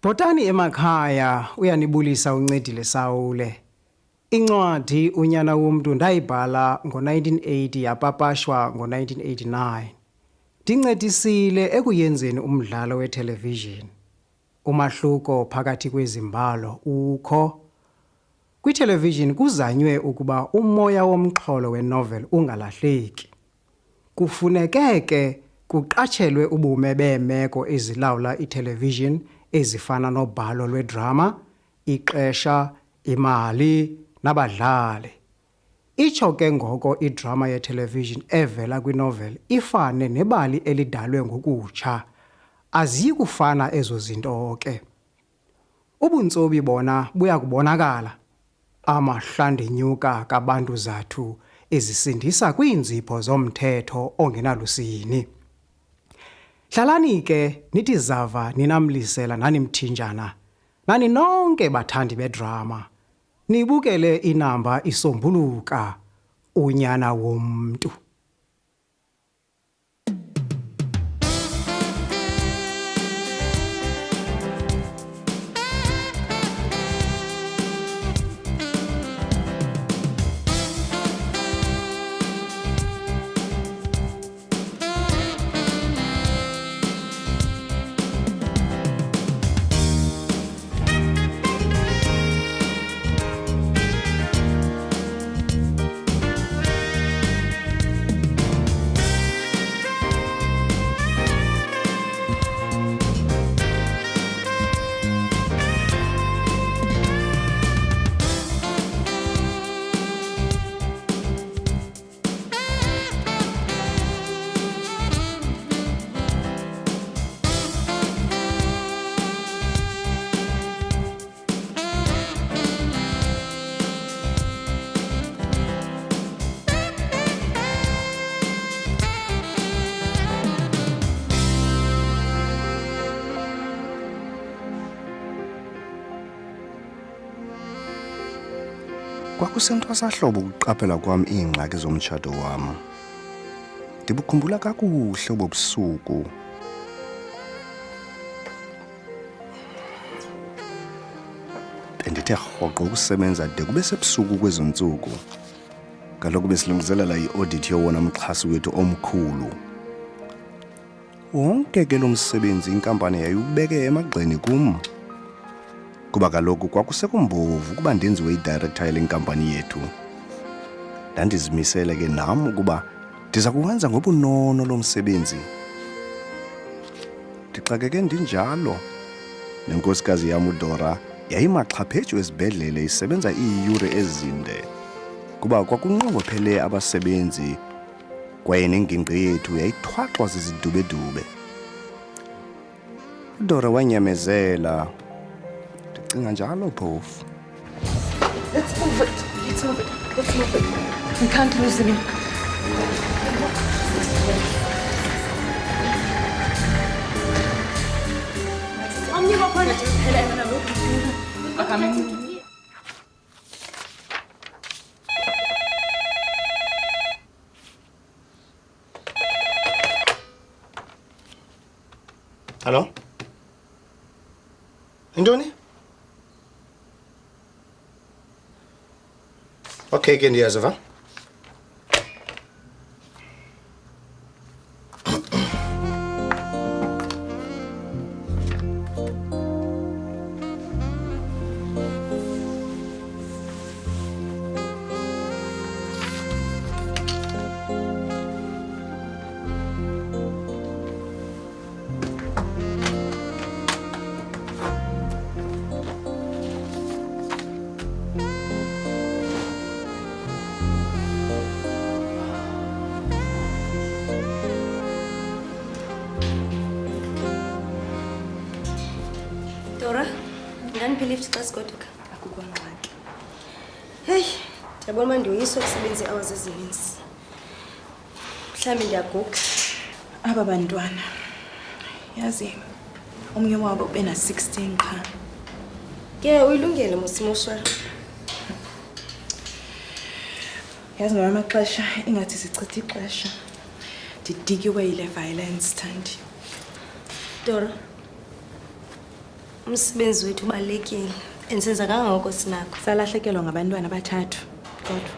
Bhotani emakhaya uyanibulisa uNcedile Sawule. Incwadi unyana womntu ndayibhala ngo1980 yapapashwa ngo1989. Ndincedisile ekuyenzeni umdlalo wetelevision. Umahluko phakathi kwezimbalo ukho. Kwitelevision kuzanywe ukuba umoya womxholo wenovel ungalahleki. Kufuneke ke kuqatshelwe ubume beemeko ezilawula itelevision ezifana nobhalo lwedrama, ixesha, imali nabadlali. Itsho ke ngoko idrama yetelevision evela kwinovel ifane nebali elidalwe ngokutsha. Aziyi kufana ezo zinto ke. Ubuntsobi bona buya kubonakala. Amahlandenyuka kabantu zathu ezisindisa kwiinzipho zomthetho ongenalusini. Hlalani ke nithi zava ninamlisela nanimthinjana. Nani nonke bathandi bedrama. Nibukele inamba isombuluka unyana womntu. Kwakusentwasahlobo ukuqaphela kwami iingxaki zomtshato wam. Ndibukhumbula kakuhle obubusuku. Bendithe rhoqo ukusebenza de kube sebusuku kwezo ntsuku. Kaloku besilungiselela i-audit yowona mxhasi wethu omkhulu. Wonke ke lo msebenzi inkampani yayubeke emagxeni kum. Kuba kaloku kwakusekumbovu kuba ndenziwe idirector yale nkampani yethu. Ndandizimisele ke nam ukuba ndiza kuwenza ngobunono lo msebenzi. Ndixakeke ndinjalo. Nenkosikazi yam uDora yayimaxhaphetshu esibhedlele isebenza iiyure ezinde. Kuba kwakunqongophele abasebenzi kwaye nengingqi yethu yayithwaxwa zizidubedube. uDora wanyamezela. Njalo phofu. Let's move it. Let's move it. Let's move it. We can't lose him. Hello? Intoni? Okay, ke ndiyaziva. Dora, ndaniphelifthi xa sigoduka. Akukho ngxaki. Hey, ndiyabona uba ndiyoyiswa kusebenza ii-hours ezininzi. Mhlawumbi ndiyaguga. Aba bantwana, yazi, omnye wabo bena-16 qha. Ke uyilungele mosimoshwara. Yazi ngamanye amaxesha ingathi sichitha ixesha. Ndidikiwe yile violence, Thandi. Dora, Umsebenzi wethu ubalekile. Ensenza kangako sinakho. Salahlekelwa ngabantwana abathathu. Kodwa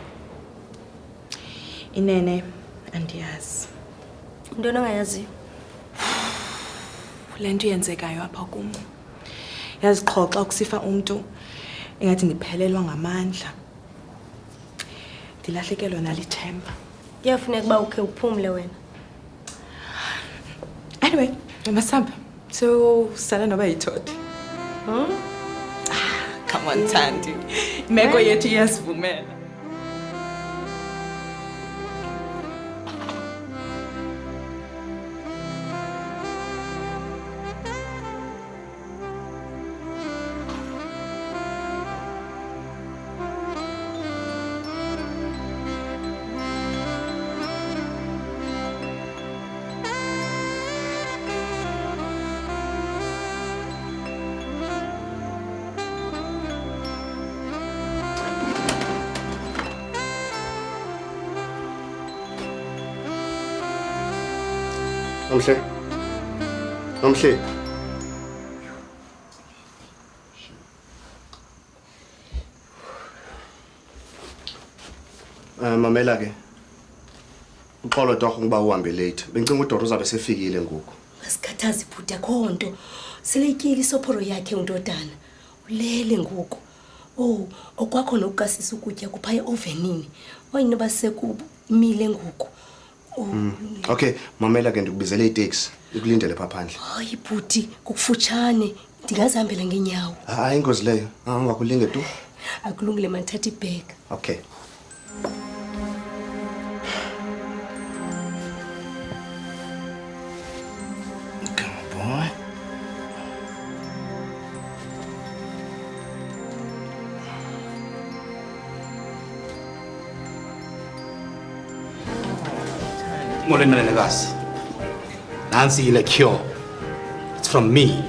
inene andiyazi. Into ongayaziyo. Le nto yenzekayo apha kum. Yazixhoxa ukusifa umuntu engathi ndiphelelwa ngamandla. Ndilahlekelwa nalithemba. Kuyafuneka uba ukhe uphumle wena. Anyway, masamba. So sala noba yithodi. Come on, Thandi. Imeko yethu iyasivumela. Nomhle. Mamela ke. Uxolo torho ngoba uhambe late. Bengicinga uDoro uzabe sefikile ngoku. Asikhathazi bhuti akho nto. Selekile isophoro yakhe uNtodana. Ulele ngoku. Oh, okwakho nokukasisa ukutya kuphaya ovenini. Oyinoba sekubo imile ngoku. Okay, mamela ke ndikubizele itaxi. Ikulindele pha phandle. Hayi bhuti, kukufutshane. Ndingazihambela ngeenyawo. Hayi ingozi leyo. Ungakulinge tu. Akulungile mandithatha ibag. Okay. Come on, boy. Molweni nenekazi. Nansi ile cure. It's from me.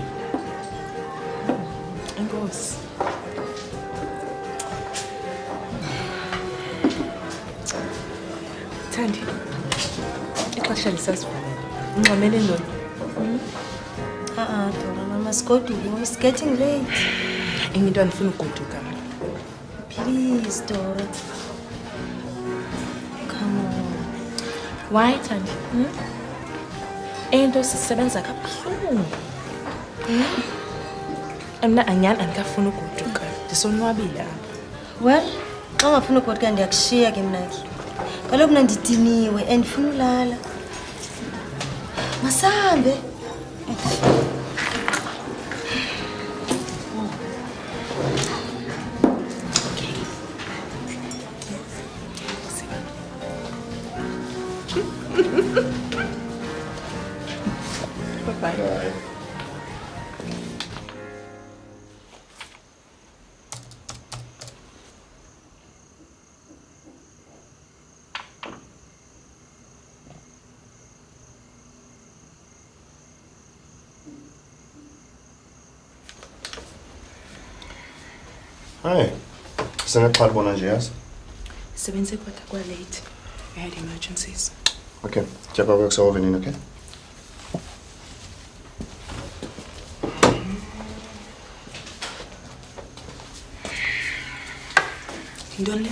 Inkosi. Thandi. Ixesha lisasivumela. Ungxamele ntoni? Dora, mama sigodukile. It's getting late. Enye into andifuna ugoduka. Please, Dora. Come on. Why, Thandi? Into sisebenza kabuhlungu. Mna anyani andikafuna ugoduka. Ndisonwabile apha. Well, xa ungafuna ugoduka ndiyakushiya ke mna ke. Kaloku mna ndidiniwe and ndifuna ulala. Masambe. Bye-bye. Hi. Sinexhala bona nje yazi. Sebenze kodwa kwa late. We had emergencies. Okay. Check out works over in, okay? Ntoni le?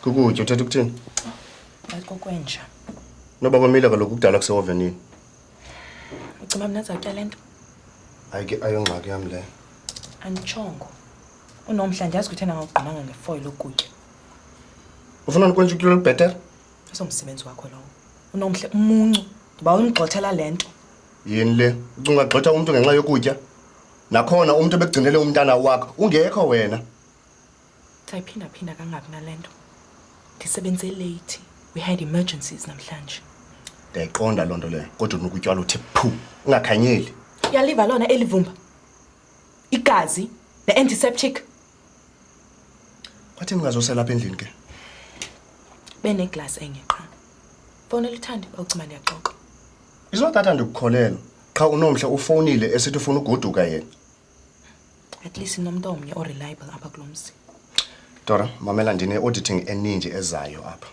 Kukutya uthetha ukuthini? Kokwenja. Noba kwamile kaloku kudala kuseovenini. Ucima mna zawutya le nto? Hayi ke ayongxaki yam leyo. Anditshongo. Unomhla ndiyazi ukuthi nangawugqinanga ngefoil ukutya. Ufuna ukwenza ukutya olubhetere? Esomsebenzi wakho lowo. Unomhle umuncu. Ndiba ungixothela le nto. Yini le? Ucinga gxotha umuntu ngenxa yokutya? Nakhona umuntu ebegcinele umntana wakho ungekho wena. Sayiphinda kangaphi nale nto? Ndisebenze late. We had emergencies namhlanje. Ndiyayiqonda loo nto leyo. Kodwa unokutya luthe phu. Ungakhanyeli. Uyaliva lona elivumba. Igazi ne-antiseptic. Kwathi ningazosela apha endlini ke? Beneglass enye qha. Fonela uThandi bawucima ndiyaxoxa. Izothatha ndikukholela. Qha unomhle ufonile esithi ufuna ugoduka yena. At least nomuntu omnye o-reliable apha kulomzi. Dora, mamela ndine-auditing eninji ezayo apha.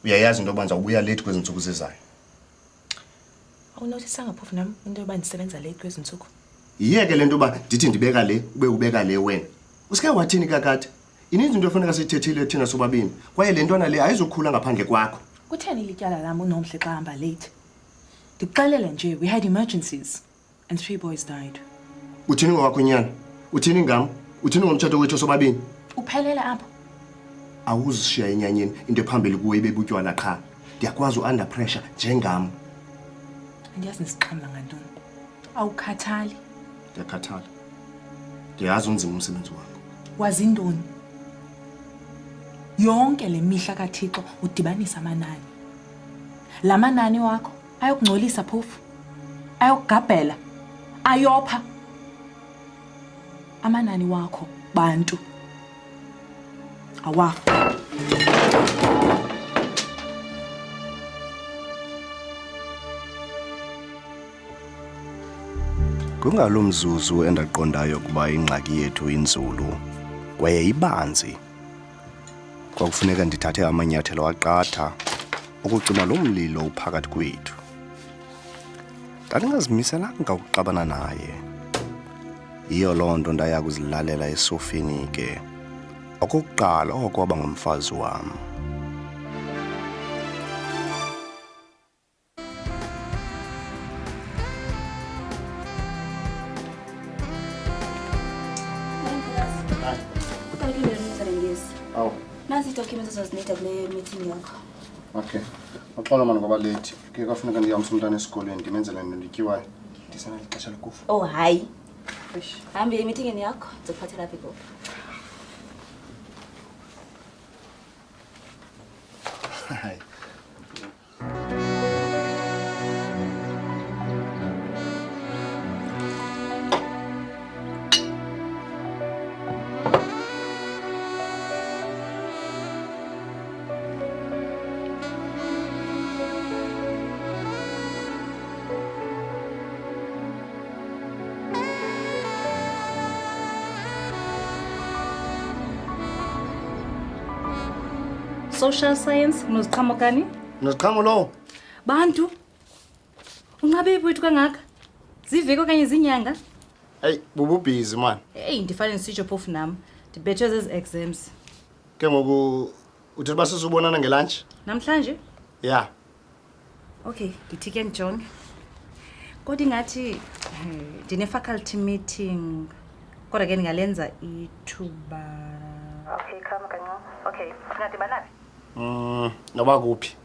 Uyayazi into yoba ndizawubuya late kwezi ntsuku zizayo. Awunotisanga phofu nami into yoba ndisebenza late kwezi ntsuku. Yiyeke le nto uba ndithi ndibeka le ube ubeka le wena. Usike wathini kakade? Ininzi into efuneka siyithethile thina sobabini. Kwaye le ntwana le ayizokhula ngaphandle kwakho. Kutheni lityala lam uNomhle xa hamba late? Ndikuxelele nje, we had emergencies and 3 boys died. Uthini ngowakho nyana? Uthini ngam? Uthini ngomtshato wethu sobabini? Uphelele apho. Awuzishiya enyanyeni into ephambili kuwe ibebutywala qha. Ndiyakwazi under pressure njengam. Andiyazi nisixhamla ngantoni. Awukhathali. Ndiyakhathala. Ndiyazi unzima umsebenzi wakho. Wazi ntoni? Yonke le mihla kaThixo udibanisa amanani. La manani wakho ayokungcolisa phofu. Ayokugabhela. Ayopha. Amanani wakho bantu. Awafa. Kungalomzuzu endaqondayo kuba ingxaki yethu inzulu kwaye ibanzi. Kwakufuneka ndithathe amanyathelo aqatha ukucima lo mlilo uphakathi kwethu. Ndandingazimiselanga ukuxabana naye. Yiyo loo nto ndaya kuzilalela esofeni ke. Okokuqala okwaba ngumfazi wam. Aw. Nasi documents ezazinida kule meeting yakho. Okay. Uxolo mani ngoba late. Ke kwafuneka ndihambise umntana esikolweni ndimenzele into ndityiwayo. Ndisana ixesha lokufa. Oh hayi. Hambe emeetingini yakho ndizokuphathela apha ikophi. Hayi. Social science unoziqhamo kani? Noziqhamo lo. Bantu. Ungabe iphuthi kangaka? Ziveke okanye zinyanga? Hey, busy man. Hey, ndifane nisitsho phofu nami. Ndibethwe zezi exams. Ke ngoku uthi basizobonana ngelunch? Namhlanje? Yeah. Okay, ndithi ke ndijonge. Kodwa ingathi ndine faculty meeting. Kodwa ke ndingalenza ithuba. Okay, khama kancane. Okay, singadibana phi? Noba kuphi?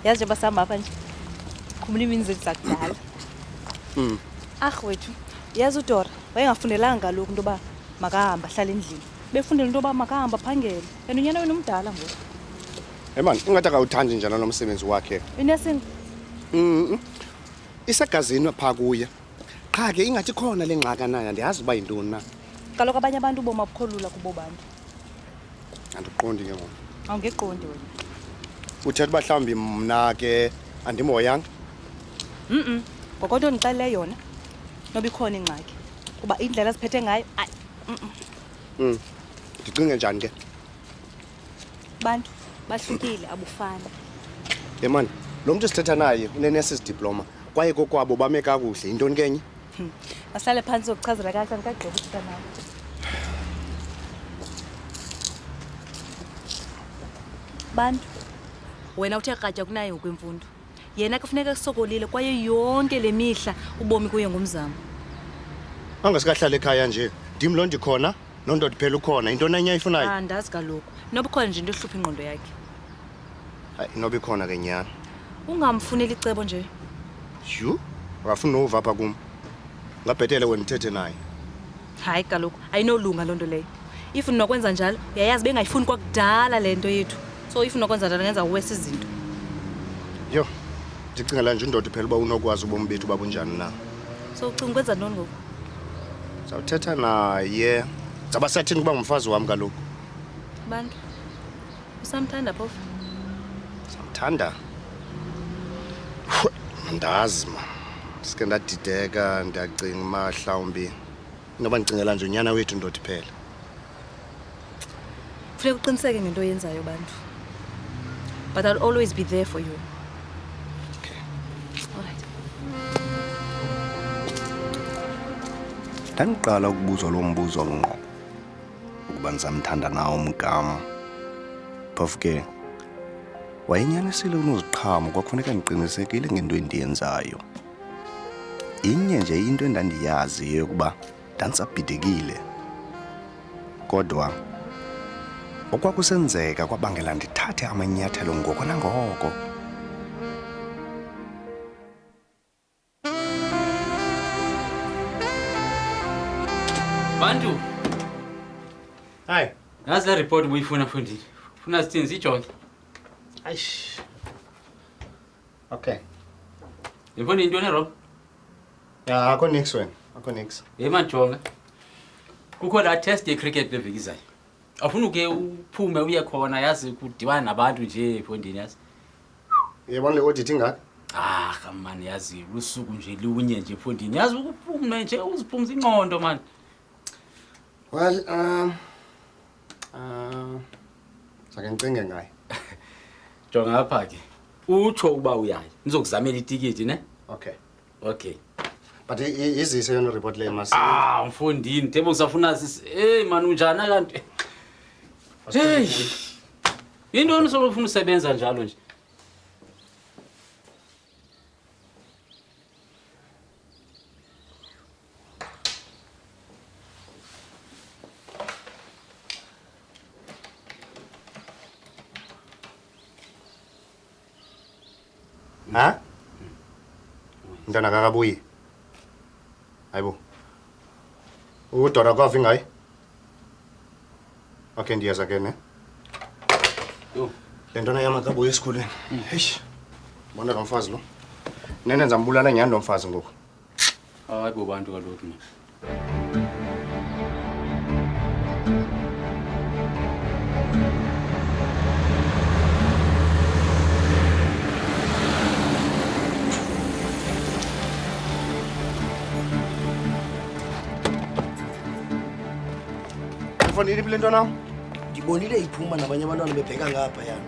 Yazi nje basihamba apha nje. Khumula imini zethu zakudala. Wethu, yazi uDora wayengafundelanga kaloku into yoba makahamba ahlala endlini. Befundela into yoba makahamba phangele. Yena unyana wena umdala ngoku. Hey man, ungathi akawuthandi njalo nomsebenzi wakhe. Inesini? Isegazini pha kuye. Qha ke ingathi khona lengxaka nayo andiyazi uba yintoni na. Kaloku abanye abantu ubomi abukholula kubo bantu. Andiqondi ke ngoku. Awungeqondi wena. Uthetha uba mhlawumbi mna ke andimoyanga? Ngokonto ndixelele yona noba ikhona ingxaki. Kuba indlela siphethe ngayo ayi. Ndicinge njani ke? Bantu bahlukile abufani. Hey man, lo muntu sithetha naye une-nurses diploma kwaye kokwabo bame kakuhle yintoni kenye? Asihlale phansi zokuchazela kahle andikagqiba uthetha nawe. Bantu wena uthe kratya kunaye ngokwemfundo. Yena kufuneka kusokolile kwaye yonke le mihla ubomi kuye ngomzamo. Angasikahlala ekhaya nje. Ndim lo ndikhona, nondoda phela ukhona. Into enye ayifunayo? Andazi kaloku. Noba khona nje into ehlupha ingqondo yakhe. Hayi, noba ikhona ke nyana. Ungamfunela icebo nje. Yhu, akafuna uva apha kum. Ngabhetele wena uthethe naye. Hayi kaloku ayinolunga loo nto leyo. If unokwenza njalo uyayazi bengayifuni kwakudala le nto yethu. So if unokwenza njalo ngenza uwesa izinto. Yho, ndicingela nje undoda phela uba unokwazi ubomi bethu babunjani na. So ucinga ukwenza ntoni ngoku? Zawuthetha naye. Zaba sathini kuba ngumfazi wami kaloku. Bantu usamthanda phofu? Samthanda. Andazi ma. Sike ndadideka ndiyacinga mhlawumbi noba ndicingela nje unyana wethu ndoda phela. Funeka uqiniseke ngento oyenzayo bantu. But I'll always be there for you. Okay. All right. Ndandiqala ukubuzwa lo mbuzo ngqo ukuba ndizamthanda nawo umgama. Phofu ke wayenyanisile unoziqhamo kwakufuneka ndiqinisekile ngento endiyenzayo. Inye nje into endandiyazi yokuba ndandisabhidekile. Kodwa okwakusenzeka kwabangela ndithathe amanyathelo ngoko nangoko. Bantu. Hayi. Nasi la report uyifuna mfundini. Funa sithini sijonge. Aish. Okay. Yifuna intoni Rob? Ya akho nix wena. Akho nix. Hey manjonga. Kukho la test ye cricket leviki izayo. Afuna uke uphume uye khona yazi kudiwana nabantu nje mfundini yazi. Yebona le audit ingaka? Ah man yazi usuku nje lunye nje mfundini yazi ukuphume nje uziphumza ingqondo man. Well, sake ngicinge ngaye. Jonga lapha ke. Utsho uba uyayi. Nizokuzamela itikiti ne? Okay. Okay. But izise yona report le masi. Ah mfundini themba usafuna man unjani kanti? Hey. Into onisofuna usebenza njalo nje. Ha? Ndana kakabuyi. Hayibo. Udora kwafi ngayi? Okay ndiyaza ke ne. Yo. Lentona yama kabuyi esikolweni. Eish. Bona lo mfazi lo. Nene ngizambulala nyani lo mfazi ngoku. Hayibo bantu kalokhu man. Ufonile iplento nawo? Ngibonile iphuma nabanye abantwana bebheka ngapha yana.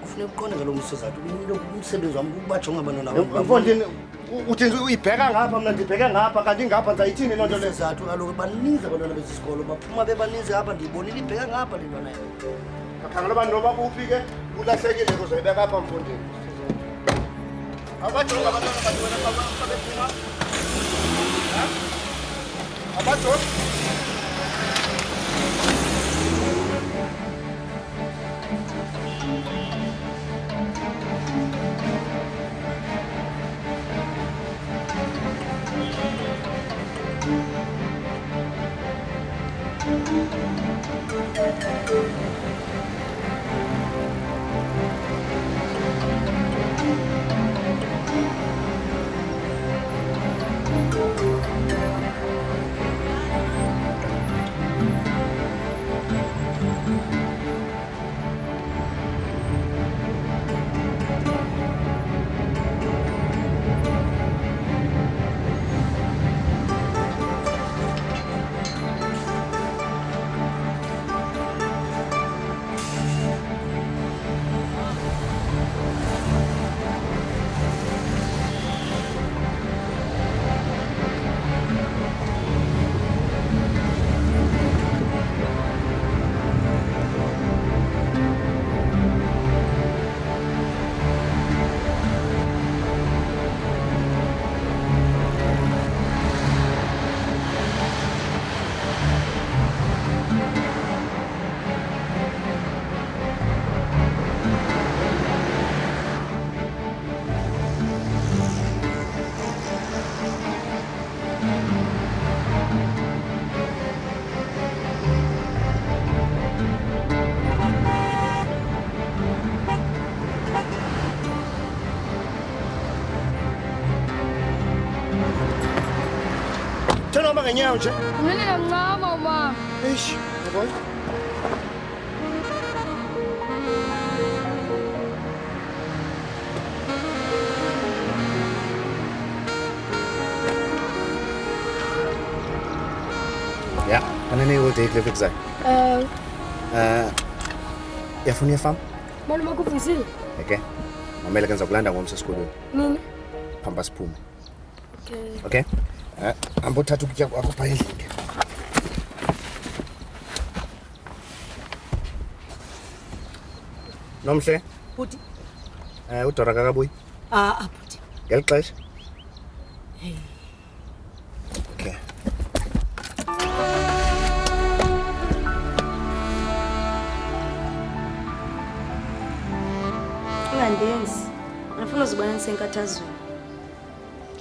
Kufuneka uqonde ngalo msozathu umsebenzi wami ukubajonga abantwana bami. Mfondini uthi uyibheka ngapha mina ndibheka ngapha kanti ngapha ngayithini lonto le? Isizathu kaloku baninzi abantwana besikolo baphuma bebaninzi ngapha ndiyibonile ibheka ngapha le ntwana yayo. Akhangela abantu noba kuphi ke ulahlekile kuzoyibeka apha mfondini. Abajonga abantwana bathi wena xa bephuma. Ha? Abajonga ngenyawo nje. Ngene kancama uma. Eish, yabona? Ja, wanneer wil je het zijn? Yafuna iyafama? Mali makuvizile. Okay. Mamela kenza kulanda ngomse esikolweni. Nini? Phamba siphume. Okay. Okay? hamba uthatha ukutya kwakho phaa endlini ke. Nomhle, Bhuti. uDora kakabuyi Bhuti. ngeli xesha. Okay. Ungandenzi. Ngifuna uzibona nisenkathazweni.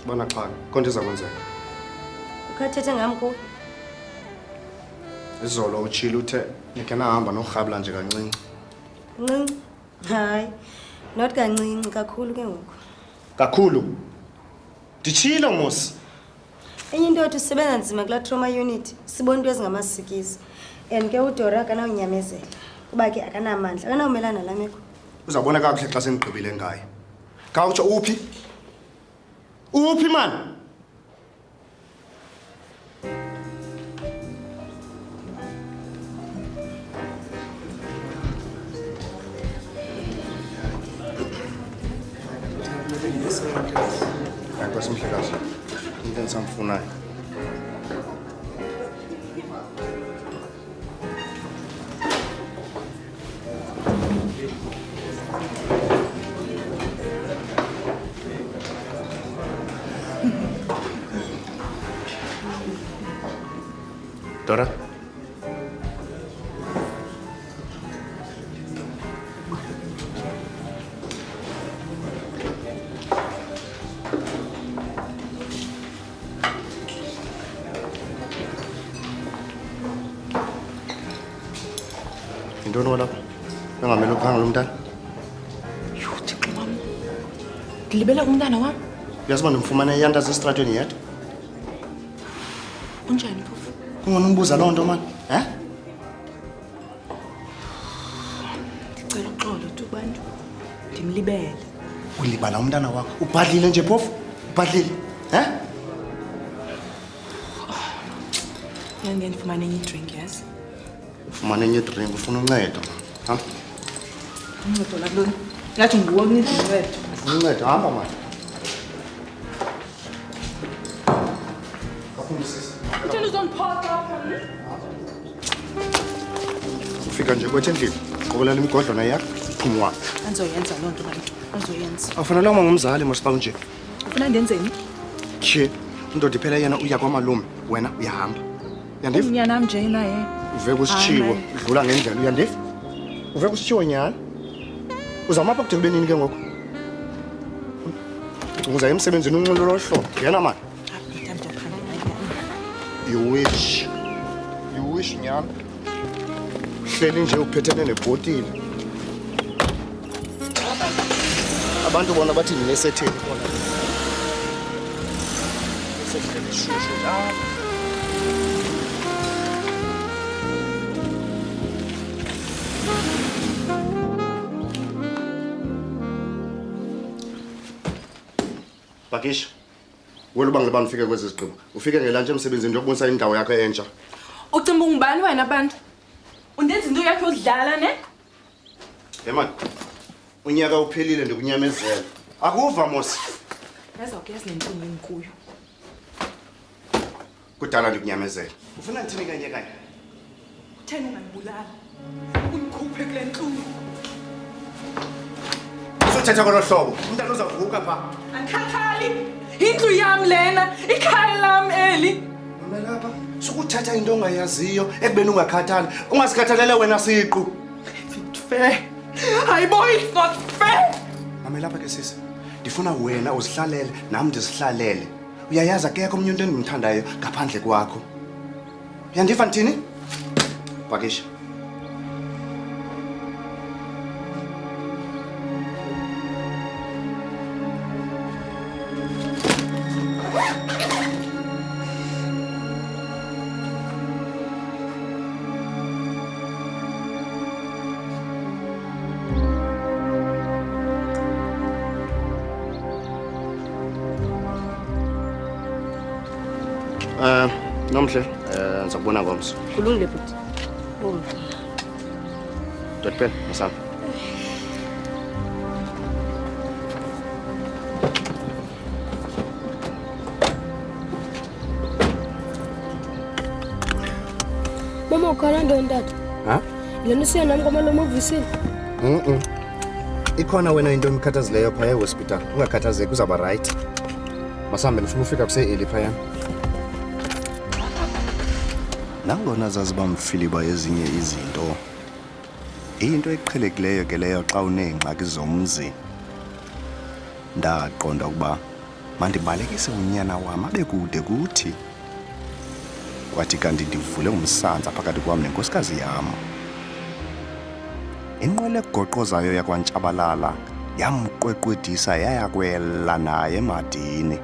Bona cha, konke izakwenzeka. Ukhathethe ngami kuwe. Izolo uchile uthe nikhe nahamba nokurhabula nje kancinci. Ncinci. Hayi. Not kancinci kakhulu ke ngoku. Kakhulu. Ndichilo mos. Enye into yothi usebenza nzima kula trauma unit. Sibona into ezingamasikizi. And ke uDora akanawunyamezela. Kuba ke akanamandla. Akanawumelana la meko. Uzabona kakuhle xa senigqibile ngaye. Khawutsho uphi? Uphi man? Nkosi Mhlekazi. Into engisamfunayo. Dora. Intoni wena lapha? Nangamele ukhanga lo mntana. Yho, Thixo wam. Ndilibele kumntana wam. Uyazi uba ndimfumane iyandazi esitratweni yedwa. Unjani phofu? Kungona umbuza loo nto mani. Ndicela uxolo tu bantu. Ndimlibele. Ulibala umntana wakho. Ubhadlile nje phofu? Ubhadlile? Ngeke ndifumane enye idrink, yazi? Ufumane enye idrink, ufuna uncedo. Uncedo lakuloni. Ngathi nguwe uncedo uncedo. Ufuna uncedo, hamba mani. Utheni uzondiphaka apha? Ufika nje kwethu endlini. Qobelela imigodlwana yakho. Phumwa. Andizoyenza loo nto bantu. Andizoyenza. Awufanele uma ngumzali mosixa nje. Ufuna ndenzeni? Che, indoda iphela yena uya kwamalume, wena uyahamba. Uyandiva? Umnyanam nje naye. Uve kusitshiwo, udlula ngendlela uyandiva? Uve kusitshiwo nyana. Uzama apha kude kube nini ke ngoku? Uza emsebenzini unxilo lohlobo. Yena mani. You wish nyana. Hleli nje uphethene nebhotile. Abantu bona bathi ninesetheni bona. Sethele shushu la. Bakisha. Wena uba ngilibani ufike kwezi zigqibo. Ufike ngelantshi emsebenzini yokubonisa indawo yakho entsha. Ucimba ungubani wena bantu? Undenza into yakho yokudlala ne? Yemani. Unyaka uphelile ndikunyamezela. Akuva mos. Yazi awuyazi nenkinga enkulu. Kudala ndikunyamezela. Ufuna ngithini kanye kanye? Utheni ungangibulala? Undikhuphe kule ntlungu. Uzothetha kolo hlobo. Umntana uzavuka pha. Andikhathali. Indlu yam lena, ikhaya lam eli. Mamela lapha. Sukuthatha into ongayaziyo ekubeni ungakhathali. Ungasikhathalele wena siqu. It's fair. Hayibo, it's not fair. Mamela lapha ke sisi. Ndifuna wena uzihlalele nami ndizihlalele. Uyayazi akekho omnye umuntu endimthandayo ngaphandle kwakho. Uyandiva nthini? Bakisha. Nomhle, ngizakubona ngomso. Kulungile bhuti. Dotpel, masana. Mama ukhona ndondata. Ha? Lena siya nami kwamalume uVisile. Ikhona wena into emkhathazileyo phaya ehospital. Ungakhathazeki uzaba right. Masambe nifuna ufika kuse-early phaya. Nangona zaziba mfiliba ezinye izinto. Into eqhelekileyo ke leyo xa uneengxaki zomzi. Ndaqonda ukuba mandibalekise unyana wam abe kude kuthi. Kwathi kanti ndivule umsantsa phakathi kwam nenkosikazi yam. Inqwele egoqozayo yakwaNtshabalala yamqweqwedisa yayakwela naye emadini.